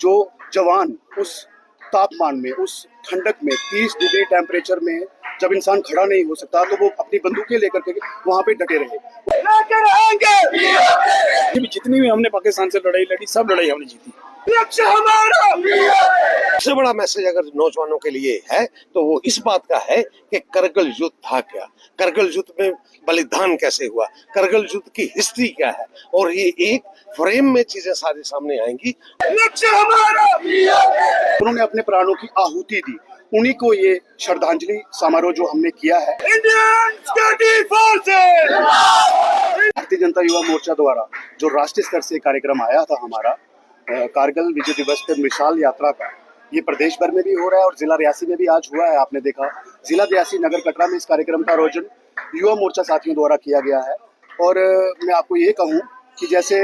जो जवान उस तापमान में, उस ठंडक में, 30 डिग्री टेम्परेचर में जब इंसान खड़ा नहीं हो सकता तो वो अपनी बंदूकें लेकर के वहां पे डटे रहे। जितनी भी हमने पाकिस्तान से लड़ाई लड़ी, सब लड़ाई हमने जीती। सबसे बड़ा मैसेज अगर नौजवानों के लिए है तो वो इस बात का है कि करगिल युद्ध था क्या, करगिल युद्ध में बलिदान कैसे हुआ, करगिल युद्ध की हिस्ट्री क्या है, और ये एक फ्रेम में चीजें सारी सामने आएंगी। उन्होंने अपने प्राणों की आहुति दी, उन्हीं को ये श्रद्धांजलि समारोह जो हमने किया है भारतीय जनता युवा मोर्चा द्वारा जो राष्ट्रीय स्तर से कार्यक्रम आया था हमारा कारगिल विजय दिवस पे मिसाल यात्रा का, ये प्रदेश भर में भी हो रहा है और जिला रियासी में भी आज हुआ है। आपने देखा जिला रियासी नगर कटरा में इस कार्यक्रम का आयोजन युवा मोर्चा साथियों द्वारा किया गया है। और मैं आपको ये कहूँ कि जैसे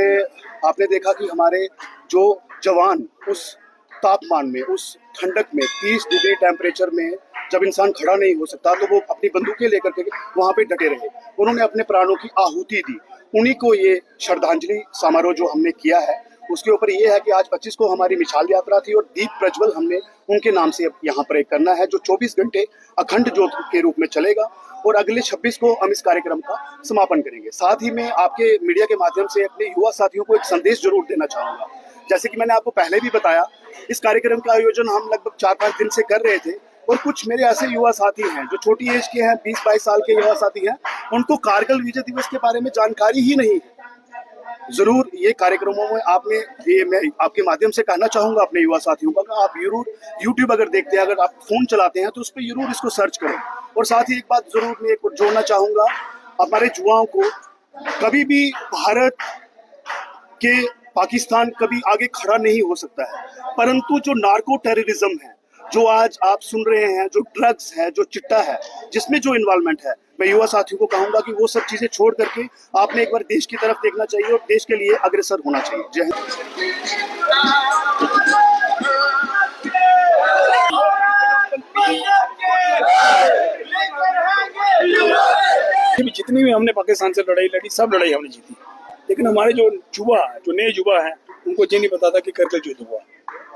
आपने देखा कि हमारे जो जवान उस तापमान में, उस ठंडक में, 30 डिग्री टेम्परेचर में जब इंसान खड़ा नहीं हो सकता तो वो अपनी बंदूकें लेकर के वहां पे डटे रहे। उन्होंने अपने प्राणों की आहुति दी, उन्हीं को ये श्रद्धांजलि समारोह जो हमने किया है उसके ऊपर ये है कि आज 25 को हमारी मिसाल यात्रा थी और दीप प्रज्वल हमने उनके नाम से यहाँ पर एक करना है जो 24 घंटे अखंड ज्योत के रूप में चलेगा और अगले 26 को हम इस कार्यक्रम का समापन करेंगे। साथ ही मैं आपके मीडिया के माध्यम से अपने युवा साथियों को एक संदेश जरूर देना चाहूँगा। जैसे कि मैंने आपको पहले भी बताया, इस कार्यक्रम का आयोजन हम लगभग 4-5 दिन से कर रहे थे और कुछ मेरे ऐसे युवा साथी हैं जो छोटी एज के हैं, 20-22 साल के युवा साथी हैं, उनको कारगिल विजय दिवस के बारे में जानकारी ही नहीं है। जरूर ये कार्यक्रमों में आपने ये मैं आपके माध्यम से कहना चाहूंगा अपने युवा साथियों का, आप जरूर यूट्यूब अगर देखते हैं, अगर आप फोन चलाते हैं तो उस पर जरूर इसको सर्च करें। और साथ ही एक बात जरूर मैं जोड़ना चाहूंगा, हमारे युवाओं को कभी भी भारत के पाकिस्तान कभी आगे खड़ा नहीं हो सकता है, परंतु जो नार्को टेररिज्म है, जो आज आप सुन रहे हैं, जो ड्रग्स है, जो चिट्टा है, जिसमें जो इन्वॉल्वमेंट है, मैं युवा साथियों को कहूंगा कि वो सब चीजें छोड़ करके आपने एक बार देश की तरफ देखना चाहिए और देश के लिए अग्रसर होना चाहिए। जय हिंद। जितनी भी हमने पाकिस्तान से लड़ाई लड़ी, सब लड़ाई हमने जीती। लेकिन हमारे जो नए युवा हैं उनको ये नहीं पता था कि करगिल युद्ध हुआ।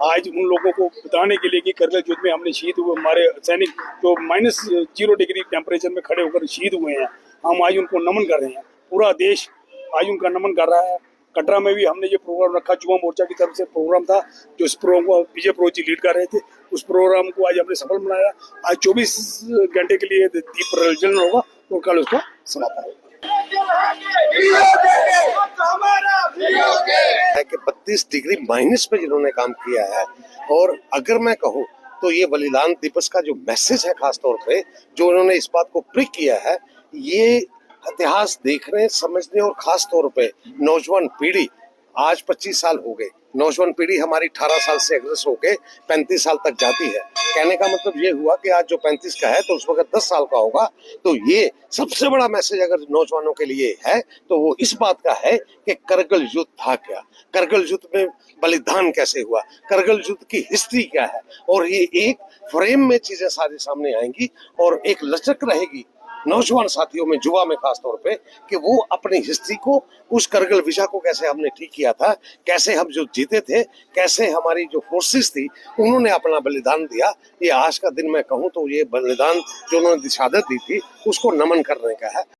आज उन लोगों को बताने के लिए कि करगिल युद्ध में हमने शहीद हुए हमारे सैनिक जो -0 डिग्री टेम्परेचर में खड़े होकर शहीद हुए हैं, हम आज उनको नमन कर रहे हैं। पूरा देश आज उनका नमन कर रहा है। कटरा में भी हमने ये प्रोग्राम रखा, युवा मोर्चा की तरफ से प्रोग्राम था, जो इस प्रोग्राम को विजय प्रो जी लीड कर रहे थे। उस प्रोग्राम को आज हमने सफल बनाया। आज 24 घंटे के लिए दीप प्रज्वलन होगा और कल उसका समापन होगा। कि 32 डिग्री माइनस पे जिन्होंने काम किया है, और अगर मैं कहूँ तो ये बलिदान दिवस का जो मैसेज है खास तौर पे जो उन्होंने इस बात को प्रिक किया है, ये इतिहास देखने समझने और खास तौर पे नौजवान पीढ़ी, आज 25 साल हो गए, नौजवान पीढ़ी हमारी 18 साल से एग्रेस होके 35 साल तक जाती है। कहने का मतलब ये हुआ कि आज जो 35 का है तो उस वक्त 10 साल का होगा। तो ये सबसे बड़ा मैसेज अगर नौजवानों के लिए है तो वो इस बात का है कि करगिल युद्ध था क्या, करगिल युद्ध में बलिदान कैसे हुआ, करगिल युद्ध की हिस्ट्री क्या है, और ये एक फ्रेम में चीजें सारी सामने आएंगी और एक लचक रहेगी नौजवान साथियों में, युवा में खास तौर पे, कि वो अपनी हिस्ट्री को, उस करगिल विजय को कैसे हमने ठीक किया था, कैसे हम जो जीते थे, कैसे हमारी जो फोर्सेस थी उन्होंने अपना बलिदान दिया। ये आज का दिन मैं कहूँ तो ये बलिदान जो उन्होंने शहादत दी थी उसको नमन करने का है।